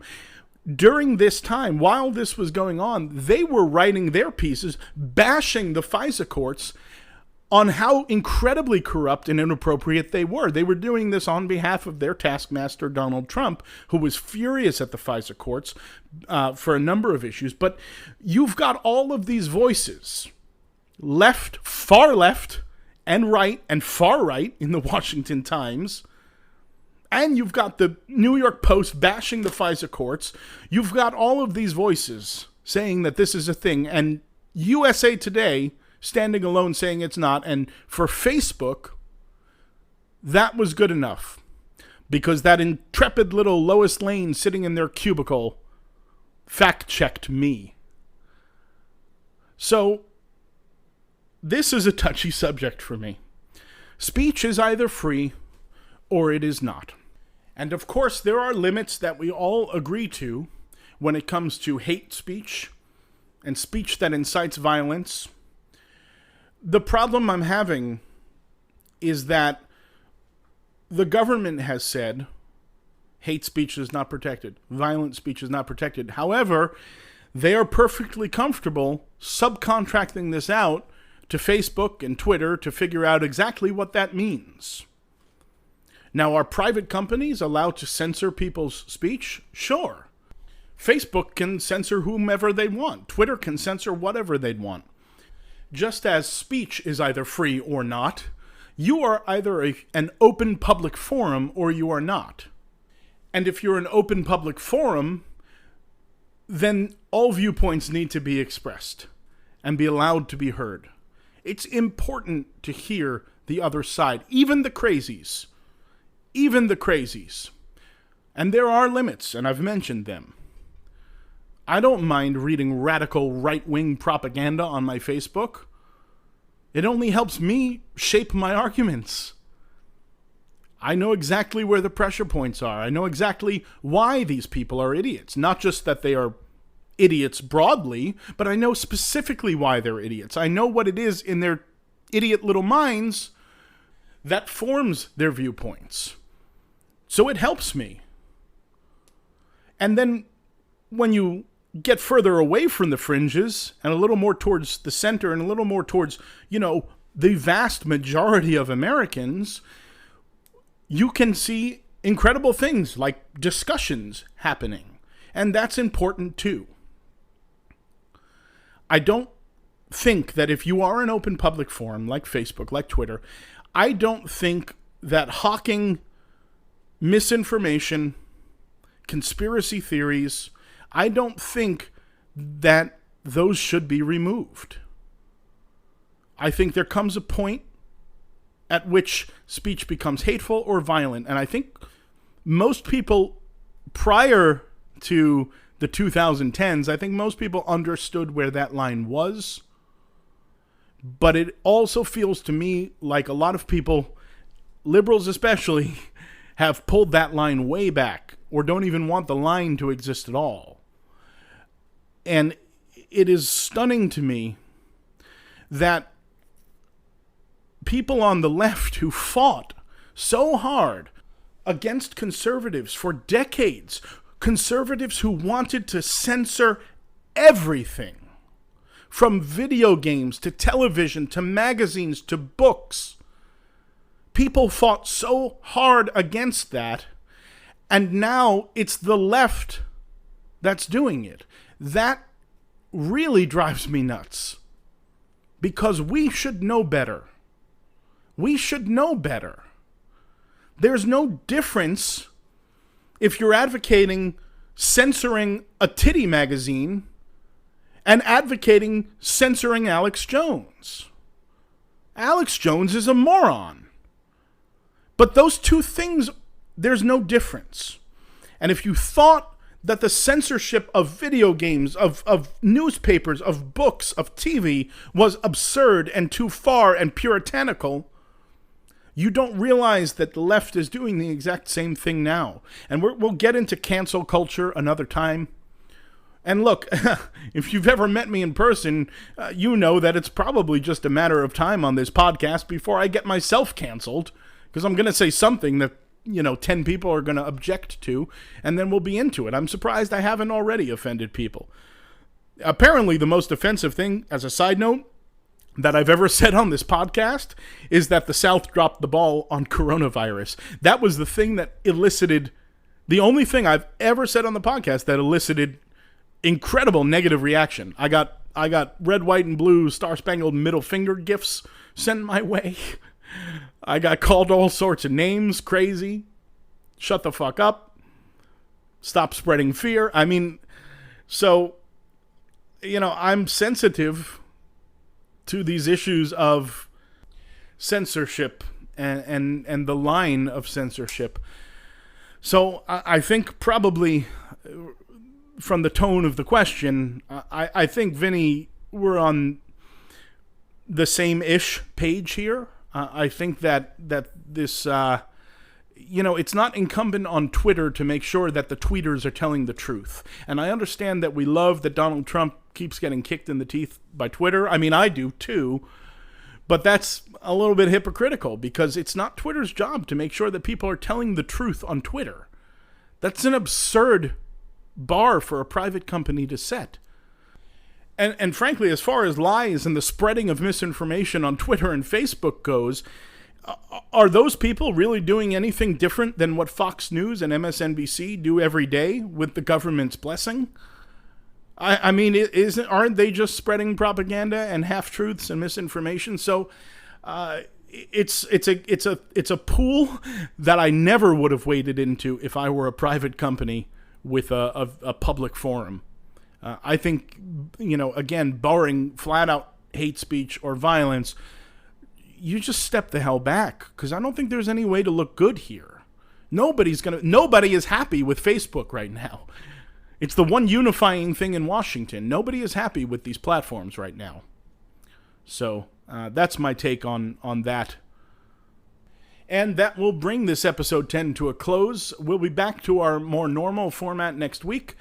during this time, while this was going on, they were writing their pieces bashing the FISA courts on how incredibly corrupt and inappropriate they were. They were doing this on behalf of their taskmaster, Donald Trump, who was furious at the FISA courts for a number of issues. But you've got all of these voices, left, and right, and far right in the Washington Times. And you've got the New York Post bashing the FISA courts. You've got all of these voices saying that this is a thing. And USA Today standing alone saying it's not. And for Facebook, that was good enough. Because that intrepid little Lois Lane sitting in their cubicle fact-checked me. So, this is a touchy subject for me. Speech is either free or it is not. And of course, there are limits that we all agree to when it comes to hate speech and speech that incites violence. The problem I'm having is that the government has said hate speech is not protected, violent speech is not protected. However, they are perfectly comfortable subcontracting this out to Facebook and Twitter to figure out exactly what that means. Now, are private companies allowed to censor people's speech? Sure. Facebook can censor whomever they want. Twitter can censor whatever they'd want. Just as speech is either free or not, you are either an open public forum or you are not. And if you're an open public forum, then all viewpoints need to be expressed and be allowed to be heard. It's important to hear the other side, even the crazies. Even the crazies. And there are limits, and I've mentioned them. I don't mind reading radical right-wing propaganda on my Facebook. It only helps me shape my arguments. I know exactly where the pressure points are. I know exactly why these people are idiots. Not just that they are idiots broadly, but I know specifically why they're idiots. I know what it is in their idiot little minds that forms their viewpoints. So it helps me. And then when you get further away from the fringes and a little more towards the center and a little more towards, the vast majority of Americans, you can see incredible things like discussions happening. And that's important too. I don't think that if you are an open public forum like Facebook, like Twitter, I don't think that hawking misinformation, conspiracy theories, I don't think that those should be removed. I think there comes a point at which speech becomes hateful or violent. And I think most people prior to the 2010s, I think most people understood where that line was. But it also feels to me like a lot of people, liberals especially, have pulled that line way back or don't even want the line to exist at all. And it is stunning to me that people on the left who fought so hard against conservatives for decades, conservatives who wanted to censor everything, from video games to television to magazines to books. People fought so hard against that, and now it's the left that's doing it. That really drives me nuts, because we should know better. We should know better. There's no difference if you're advocating censoring a titty magazine and advocating censoring Alex Jones. Alex Jones is a moron. But those two things, there's no difference. And if you thought that the censorship of video games, of newspapers, of books, of TV was absurd and too far and puritanical, you don't realize that the left is doing the exact same thing now. And we'll get into cancel culture another time. And look, if you've ever met me in person, you know that it's probably just a matter of time on this podcast before I get myself canceled, because I'm going to say something that 10 people are going to object to, and then we'll be into it. I'm surprised I haven't already offended people. Apparently, the most offensive thing, as a side note, that I've ever said on this podcast is that the South dropped the ball on coronavirus. That was the thing that elicited, the only thing I've ever said on the podcast that elicited incredible negative reaction. I got red, white, and blue star-spangled middle finger gifts sent my way. I got called all sorts of names, crazy, shut the fuck up, stop spreading fear. I mean, so, I'm sensitive to these issues of censorship and the line of censorship. So I think probably from the tone of the question, I think, Vinny, we're on the same-ish page here. I think that this, it's not incumbent on Twitter to make sure that the tweeters are telling the truth. And I understand that we love that Donald Trump keeps getting kicked in the teeth by Twitter. I mean, I do too. But that's a little bit hypocritical, because it's not Twitter's job to make sure that people are telling the truth on Twitter. That's an absurd bar for a private company to set. And frankly, as far as lies and the spreading of misinformation on Twitter and Facebook goes, are those people really doing anything different than what Fox News and MSNBC do every day with the government's blessing? I mean, aren't they just spreading propaganda and half-truths and misinformation? So it's a pool that I never would have waded into if I were a private company with a public forum. I think, again, barring flat-out hate speech or violence, you just step the hell back, because I don't think there's any way to look good here. Nobody is happy with Facebook right now. It's the one unifying thing in Washington. Nobody is happy with these platforms right now. So that's my take on that. And that will bring this episode 10 to a close. We'll be back to our more normal format next week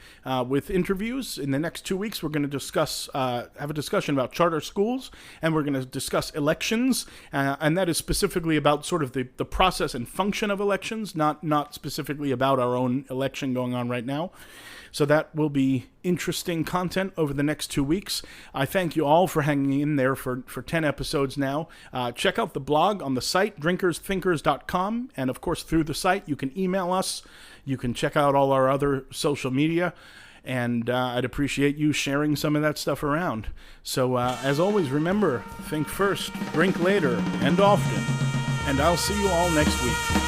with interviews. In the next 2 weeks, we're going to have a discussion about charter schools, and we're going to discuss elections, and that is specifically about sort of the process and function of elections, not specifically about our own election going on right now. So that will be interesting content over the next 2 weeks. I thank you all for hanging in there for 10 episodes now. Check out the blog on the site, drinkersthinkers.com. And, of course, through the site, you can email us. You can check out all our other social media. And I'd appreciate you sharing some of that stuff around. So, as always, remember, think first, drink later, and often. And I'll see you all next week.